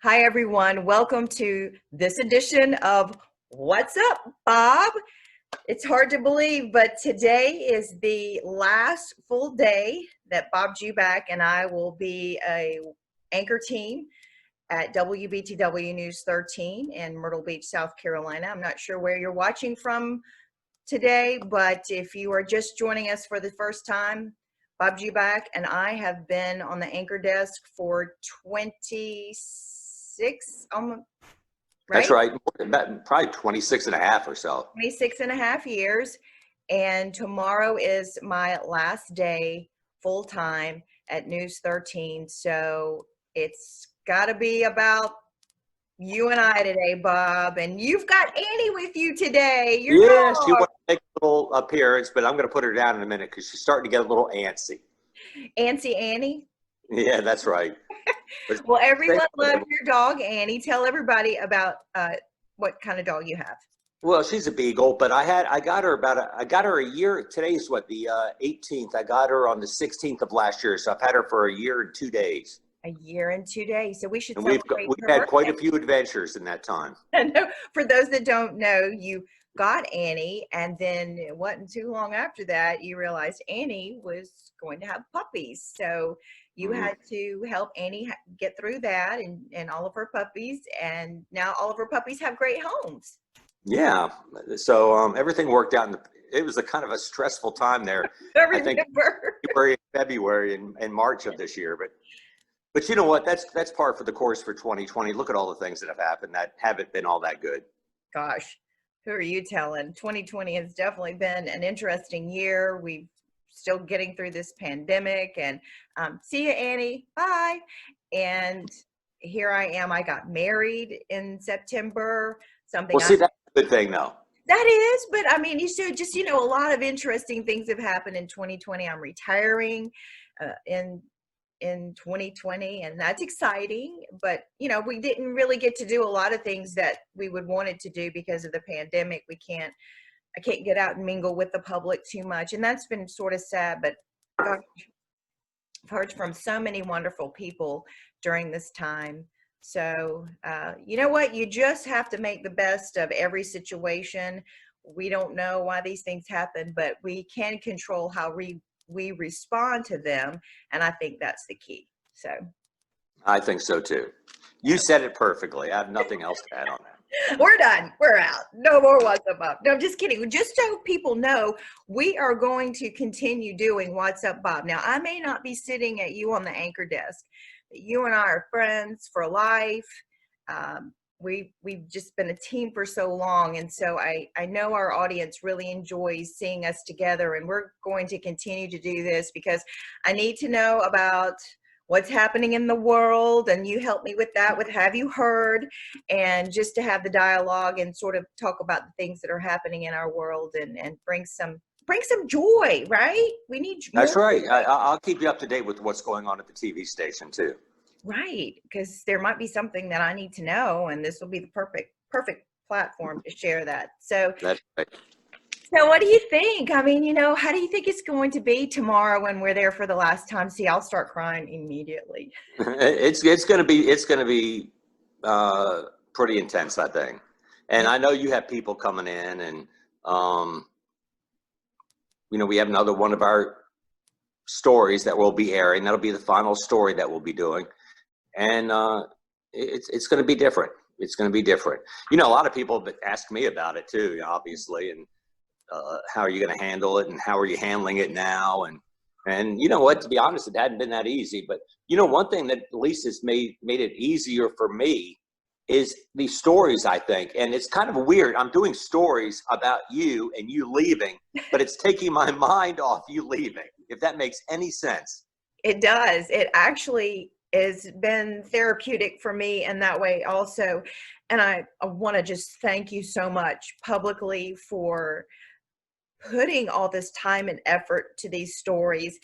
Hi, everyone. Welcome to this edition of What's Up, Bob? It's hard to believe, but today is the last full day that Bob Juback and I will be a anchor team at WBTW News 13 in Myrtle Beach, South Carolina. I'm not sure where you're watching from today, but if you are just joining us for the first time, Bob Juback and I have been on the anchor desk for 26, That's right? right. About probably 26 and a half or so. 26 and a half years. And tomorrow is my last day full time at News 13. So it's got to be about you and I today, Bob. And you've got Annie with you today, your Yeah, she dog, wanted to make a little appearance, but I'm going to put her down in a minute because she's starting to get a little antsy. Auntie Annie. Yeah, that's right. But Well, everyone loves your dog, Annie. Tell everybody about what kind of dog you have. well, she's a beagle, but I got her a year. Today's what, the 18th. I got her on the 16th of last year, so I've had her for a year and 2 days. A year and 2 days. So we should And celebrate we've her had quite birthday. a few adventures in that time. I know, for those that don't know, you got Annie, and then it wasn't too long after that you realized Annie was going to have puppies. So you Mhm. had to help Annie get through that and all of her puppies, and now all of her puppies have great homes. Yeah, so everything worked out. It was a kind of a stressful time there. I I think remember. February and March of this year, but you know what? That's par for the course for 2020. Look at all the things that have happened that haven't been all that good. Gosh, who are you telling? 2020 has definitely been an interesting year. We've still getting through this pandemic, and see you, Annie. Bye. And here I am. I got married in September. Well, Something I see, that's a good thing, though. that is, but I mean, you should just, a lot of interesting things have happened in 2020. I'm retiring in 2020, and that's exciting, but we didn't really get to do a lot of things that we would wanted to do because of the pandemic. I can't get out and mingle with the public too much, and that's been sort of sad, but gosh, I've heard from so many wonderful people during this time. So you know what, you just have to make the best of every situation. We don't know why these things happen, but we can control how we respond to them, and I think that's the key. So I think so too. You said it perfectly. I have nothing else to add on that. we're done. We're out. No more What's Up Bob. No, I'm just kidding. Just so people know, we are going to continue doing What's Up Bob. Now, I may not be sitting at you on the anchor desk, but you and I are friends for life. We've just been a team for so long, and so I know our audience really enjoys seeing us together, and we're going to continue to do this because I need to know about what's happening in the world, and you help me with that, with Have You Heard, and just to have the dialogue and sort of talk about the things that are happening in our world, and bring some joy, right? We need more That's right. joy. I'll keep you up to date with what's going on at the TV station too. Right, because there might be something that I need to know, and this will be the perfect platform to share that. So, That's right. what do you think? I mean, how do you think it's going to be tomorrow when we're there for the last time? See, I'll start crying immediately. It's gonna be pretty intense, I think. And I know you have people coming in, and um, we have another one of our stories that we'll be airing. That'll be the final story that we'll be doing, and it's going to be different. It's going to be different. A lot of people have asked me about it too, obviously, and how are you going to handle it, and how are you handling it now, and you know what? To be honest, it hadn't been that easy. But one thing that at least has made it easier for me is these stories, I think. And it's kind of weird. I'm doing stories about you and you leaving, but it's taking my mind off you leaving, if that makes any sense. It does. It actually has been therapeutic for me in that way also. And I want to just thank you so much publicly for putting all this time and effort to these stories.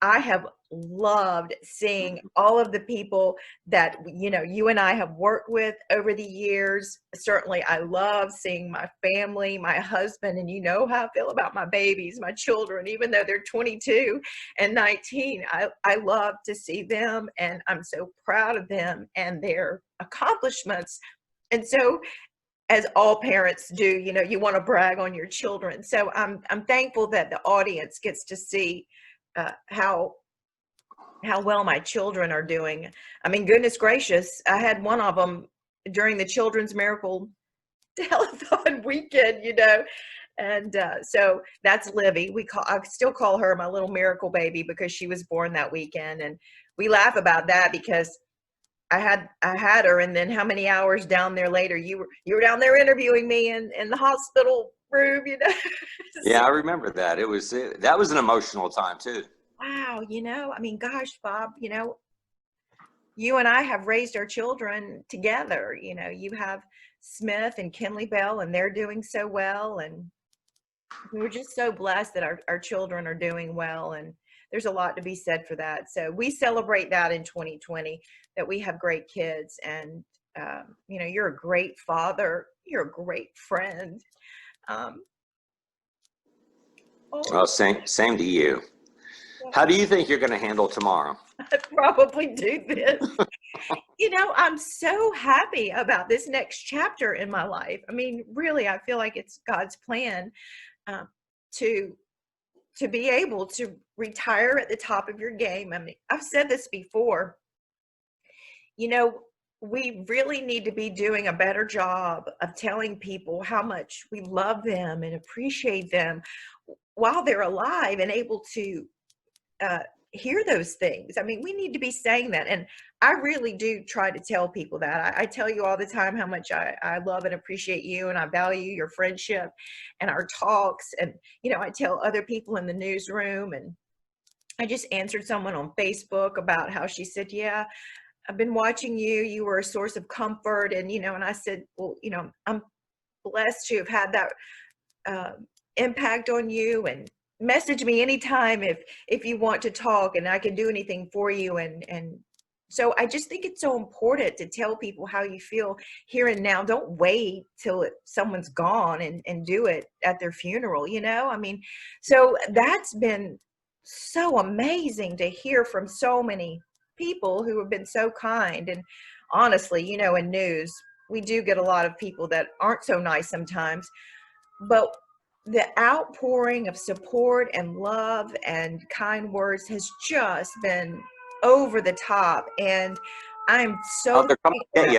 I have loved seeing all of the people that, you know, you and I have worked with over the years. Certainly, I love seeing my family, my husband, and you know how I feel about my babies, my children, even though they're 22 and 19. I love to see them, and I'm so proud of them and their accomplishments. And so, as all parents do, you know, you want to brag on your children. So I'm thankful that the audience gets to see how well my children are doing. I mean, goodness gracious, I had one of them during the Children's Miracle Telethon weekend, you know, and so that's Livy. I still call her my little miracle baby because she was born that weekend, and we laugh about that because I had her, and then how many hours down there later you were down there interviewing me in the hospital room, you know. Yeah, I remember that. That was an emotional time too. Wow, you know, I mean, gosh, Bob, you know, you and I have raised our children together. You know, you have Smith and Kinley Bell, and they're doing so well. And we're just so blessed that our children are doing well. And there's a lot to be said for that. So we celebrate that in 2020, that we have great kids. And, you know, you're a great father. You're a great friend. Well, same to you. How do you think you're going to handle tomorrow? I probably do this. You know, I'm so happy about this next chapter in my life. I mean, really, I feel like it's God's plan to be able to retire at the top of your game. I mean, I've said this before. You know, we really need to be doing a better job of telling people how much we love them and appreciate them while they're alive and able to hear those things. I mean, we need to be saying that. And I really do try to tell people that. I tell you all the time how much I love and appreciate you, and I value your friendship and our talks. And, you know, I tell other people in the newsroom, and I just answered someone on Facebook about how she said, yeah, I've been watching you. You were a source of comfort. And, you know, and I said, well, you know, I'm blessed to have had that impact on you, and message me anytime if you want to talk and I can do anything for you. And so I just think it's so important to tell people how you feel here and now. Don't wait till someone's gone and do it at their funeral, you know. I mean, so that's been so amazing to hear from so many people who have been so kind. And honestly, you know, in news we do get a lot of people that aren't so nice sometimes, but the outpouring of support and love and kind words has just been over the top. And I'm so Oh, they're coming to get you.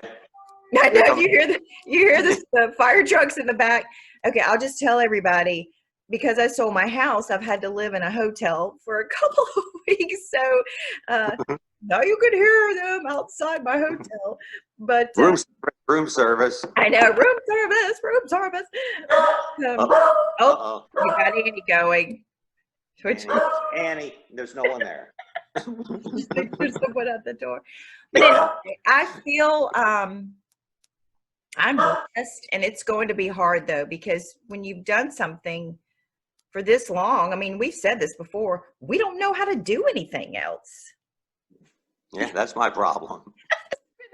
I know you hear the fire trucks in the back. Okay, I'll just tell everybody, because I sold my house, I've had to live in a hotel for a couple of weeks. So now you can hear them outside my hotel. But room service. I know, room service. Oh, you got Annie going. Annie, there's no one there. There's someone at the door. But anyway, I feel I'm blessed, and it's going to be hard though, because when you've done something for this long, I mean, we've said this before, we don't know how to do anything else. Yeah, that's my problem.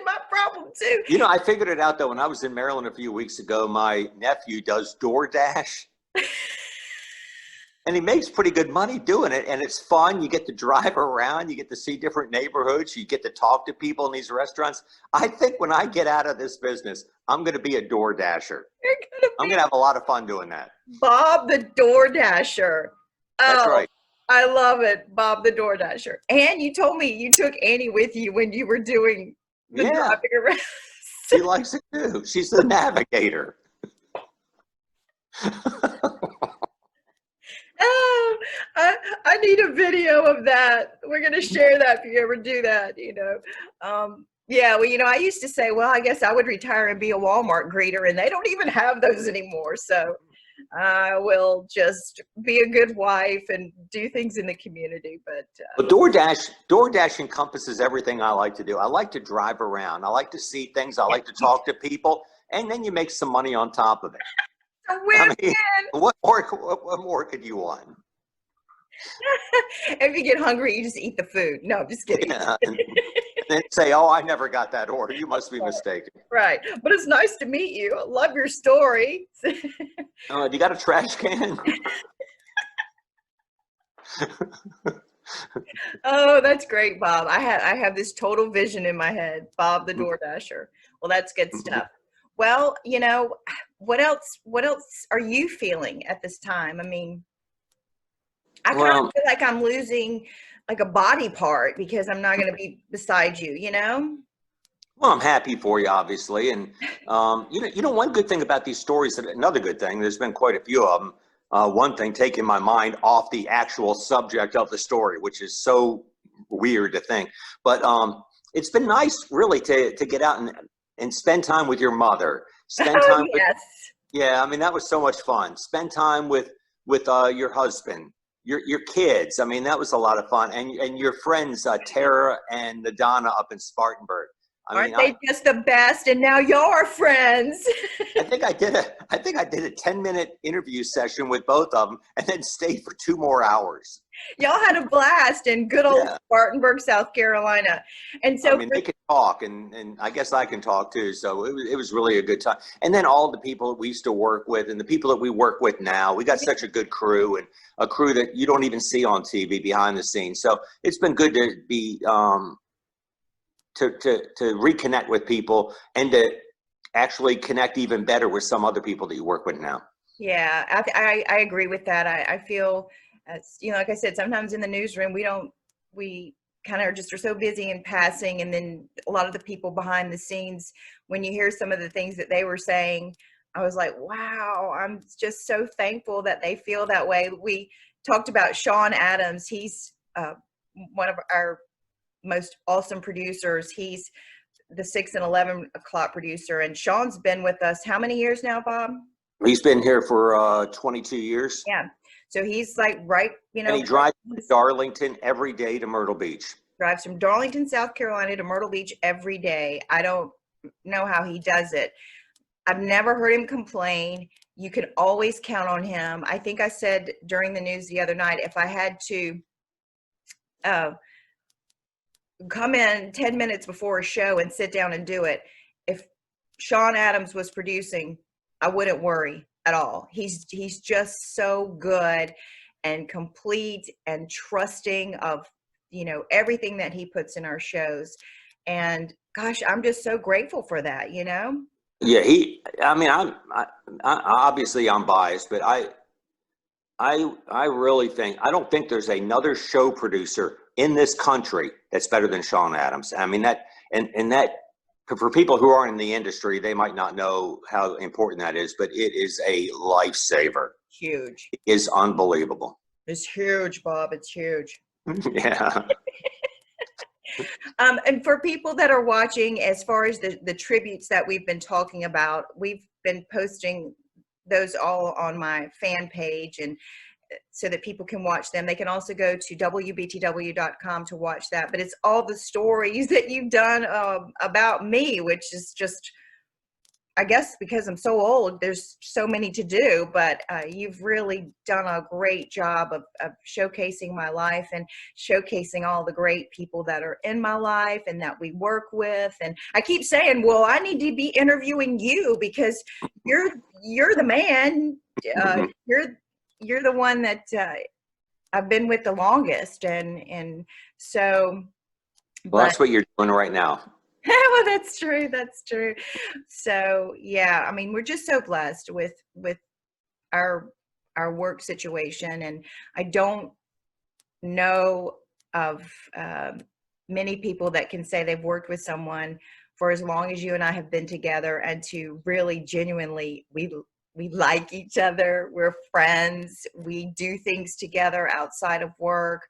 My problem too. You know, I figured it out though when I was in Maryland a few weeks ago. My nephew does DoorDash. And he makes pretty good money doing it, and it's fun. You get to drive around, you get to see different neighborhoods, you get to talk to people in these restaurants. I think when I get out of this business, I'm going to be a DoorDasher. I'm going to have a lot of fun doing that. Bob the DoorDasher. That's right. I love it, Bob the DoorDasher. And you told me you took Annie with you when you were doing the driving around. She likes it too. She's the navigator. Oh, I need a video of that. We're going to share that if you ever do that, you know. Yeah, well, you know, I used to say, well, I guess I would retire and be a Walmart greeter, and they don't even have those anymore. So I will just be a good wife and do things in the community. But DoorDash encompasses everything I like to do. I like to drive around. I like to see things. I like to talk to people, and then you make some money on top of it. I mean, what more could you want? If you get hungry, you just eat the food. No, I'm just kidding. Yeah, and then say, "Oh, I never got that order. You must be mistaken." Right. But it's nice to meet you. I love your story. You got a trash can? Oh, that's great, Bob. I have this total vision in my head. Bob the DoorDasher. Well, that's good stuff. Well, what else are you feeling at this time? I mean, I kind of Well, feel like I'm losing like a body part because I'm not going to be beside you, you know? well, I'm happy for you, obviously, and one good thing about these stories, and another good thing, there's been quite a few of them. One thing taking my mind off the actual subject of the story, which is so weird to think, but it's been nice, really, to get out and spend time with your mother, spend Oh, time with. yes. Yeah, I mean that was so much fun. Spend time with your husband, your kids. I mean that was a lot of fun, and your friends Tara and Donna up in Spartanburg. I mean, Aren't they just the best? And now you're friends. I think I did a 10-minute interview session with both of them, and then stayed for 2 more hours. Y'all had a blast in good old Yeah, Spartanburg, South Carolina. And I so mean they can talk, and I guess I can talk too. So it was really a good time. And then all the people that we used to work with, and the people that we work with now, we got such a good crew, and a crew that you don't even see on TV behind the scenes. So it's been good to be to reconnect with people and to actually connect even better with some other people that you work with now. yeah, I agree with that. I feel, like I said, sometimes in the newsroom, we kind of are so busy in passing. And then a lot of the people behind the scenes, when you hear some of the things that they were saying, I was like, wow, I'm just so thankful that they feel that way. We talked about Sean Adams. He's one of our most awesome producers. He's the 6 and 11 o'clock producer. And Sean's been with us how many years now, Bob? He's been here for 22 years. Yeah. So he's like right, And he drives from Darlington every day to Myrtle Beach. drives from Darlington, South Carolina to Myrtle Beach every day. I don't know how he does it. I've never heard him complain. You can always count on him. I think I said during the news the other night, if I had to come in 10 minutes before a show and sit down and do it, if Sean Adams was producing, I wouldn't worry at all. He's just so good and complete and trusting of everything that he puts in our shows. And gosh, I'm just so grateful for that. Yeah, I mean, obviously I'm biased, but I really think, I don't think there's another show producer in this country that's better than Sean Adams. I mean that, and that, for people who aren't in the industry, they might not know how important that is, but it is a lifesaver. Huge. It is unbelievable. It's huge, Bob. It's huge. Yeah. And for people that are watching, as far as the tributes that we've been talking about, we've been posting those all on my fan page, and so that people can watch them. They can also go to wbtw.com to watch that. But it's all the stories that you've done about me, which is just, I guess because I'm so old, there's so many to do, but you've really done a great job of showcasing my life and showcasing all the great people that are in my life and that we work with. And I keep saying, well, I need to be interviewing you because you're the man. You're the one that I've been with the longest. And so. Well, that's what you're doing right now. Well, that's true. That's true. So yeah, I mean, we're just so blessed with our work situation, and I don't know of many people that can say they've worked with someone for as long as you and I have been together, and to really genuinely we like each other. We're friends. We do things together outside of work.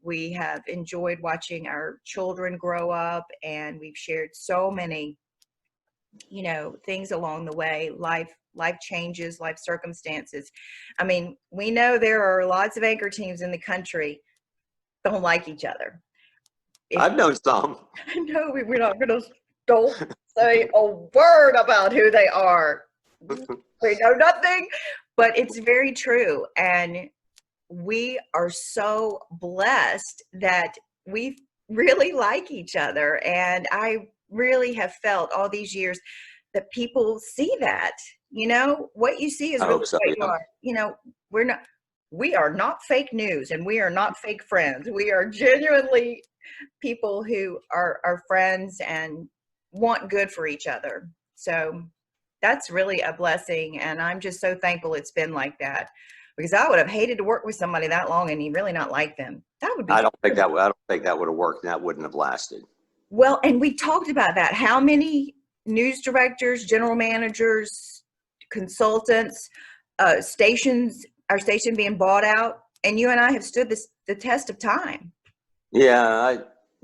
We have enjoyed watching our children grow up, and we've shared so many, things along the way, life changes, life circumstances. I mean, we know there are lots of anchor teams in the country don't like each other. I've known some. No, we're not going to, don't say a word about who they are. We know nothing, but it's very true. And we are so blessed that we really like each other. And I really have felt all these years that people see that, what you see is I really hope so. what you Yeah. are. We're not, we are not fake news and we are not fake friends. We are genuinely people who are friends and want good for each other. So that's really a blessing. And I'm just so thankful it's been like that, because I would have hated to work with somebody that long and you really not like them. That would be I don't think terrible. I don't think that would have worked. And that wouldn't have lasted. Well, and we talked about that. How many news directors, general managers, consultants, stations, our station being bought out, and you and I have stood the test of time. Yeah,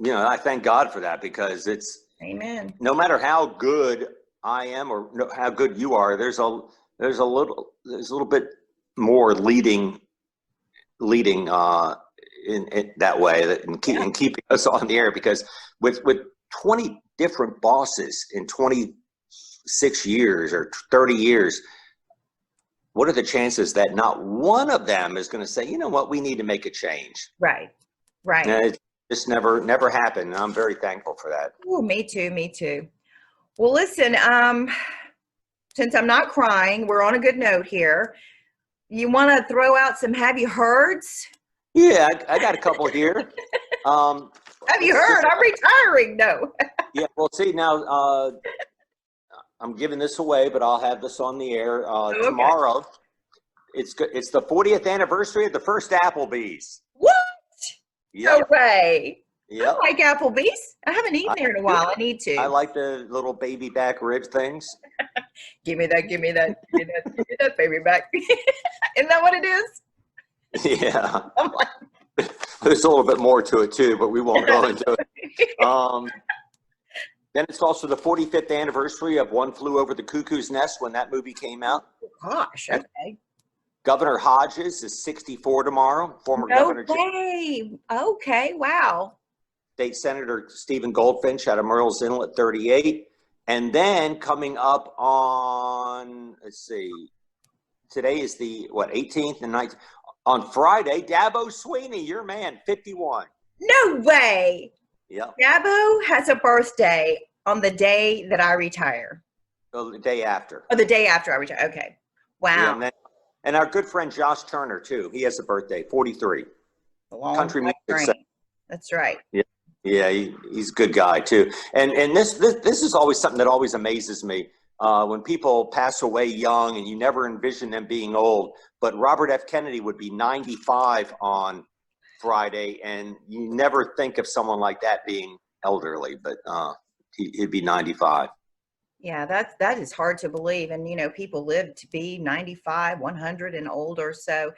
I thank God for that, because it's, Amen. no matter how good I am or how good you are, there's a little bit more leading in that way, and keeping us on the air, because with 20 different bosses in 26 years or 30 years, what are the chances that not one of them is going to say, you know what, we need to make a change? Right. And it just never happened. And I'm very thankful for that. Oh, me too. Me too. Well, listen, since I'm not crying, we're on a good note here. You want to throw out some have you heards? Yeah, I got a couple here. Have you heard? I'm retiring. No. Yeah, well, see, now I'm giving this away, but I'll have this on the air Okay. tomorrow. It's the 40th anniversary of the first Applebee's. What? Yep. No way. Yep. I like Applebee's. I haven't eaten there in a while. I need to. I like the little baby back rib things. Give me that. Give me that. Give me that, give me that baby back. Isn't that what it is? Yeah. I'm like, There's a little bit more to it too, but we won't go into it. Then it's also the 45th anniversary of One Flew Over the Cuckoo's Nest, when that movie came out. gosh. Okay. Governor Hodges is 64 tomorrow. Former No Governor way. Okay. Wow. State Senator Stephen Goldfinch out of Murrells Inlet, 38. And then coming up on, let's see, today is the, 18th and 19th. On Friday, Dabo Sweeney, your man, 51. No way. Yeah. Dabo has a birthday on the day that I retire. So the day after. Oh, the day after I retire. Okay. Wow. Yeah, and our good friend Josh Turner, too. He has a birthday, 43. Country music. That's right. Yeah, he's a good guy, too. And this is always something that always amazes me. When people pass away young and you never envision them being old. But Robert F. Kennedy would be 95 on Friday, and you never think of someone like that being elderly, but he'd be 95. Yeah, that is hard to believe. And, people live to be 95, 100 and older. So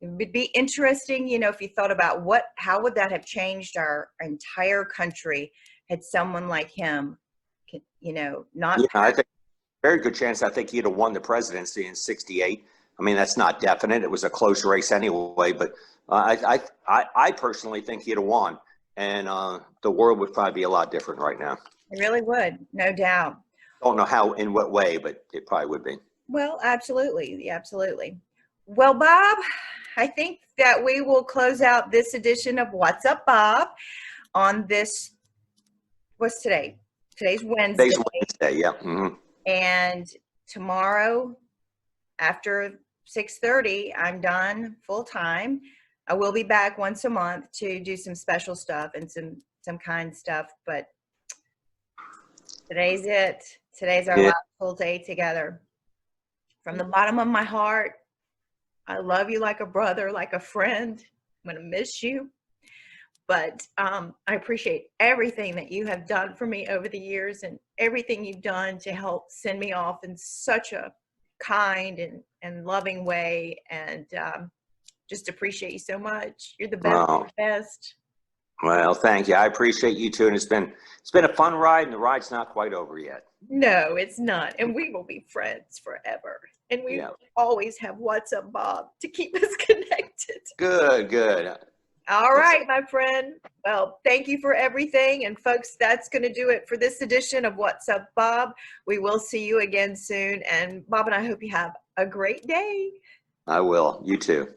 it would be interesting, if you thought about how would that have changed our entire country had someone like him, not. Yeah, I think very good chance. I think he'd have won the presidency in 68. I mean, that's not definite. It was a close race anyway, but I personally think he'd have won, and the world would probably be a lot different right now. It really would, no doubt. Don't know how, in what way, but it probably would be. Well, absolutely. Absolutely. Well, Bob, I think that we will close out this edition of What's Up, Bob, on this, what's today? Today's Wednesday. Today's Wednesday, yeah. Mm-hmm. And tomorrow, after 6:30, I'm done full time. I will be back once a month to do some special stuff and some kind stuff, but today's it. Today's our last full day together. From the bottom of my heart, I love you like a brother, like a friend. I'm going to miss you. But I appreciate everything that you have done for me over the years and everything you've done to help send me off in such a kind and loving way. And just appreciate you so much. You're the best. Wow. Best. Well, thank you. I appreciate you too. And it's been a fun ride, and the ride's not quite over yet. No, it's not. And we will be friends forever. And we will always have What's Up, Bob, to keep us connected. Good. All right, my friend. Well, thank you for everything. And folks, that's going to do it for this edition of What's Up, Bob. We will see you again soon. And Bob and I hope you have a great day. I will. You too.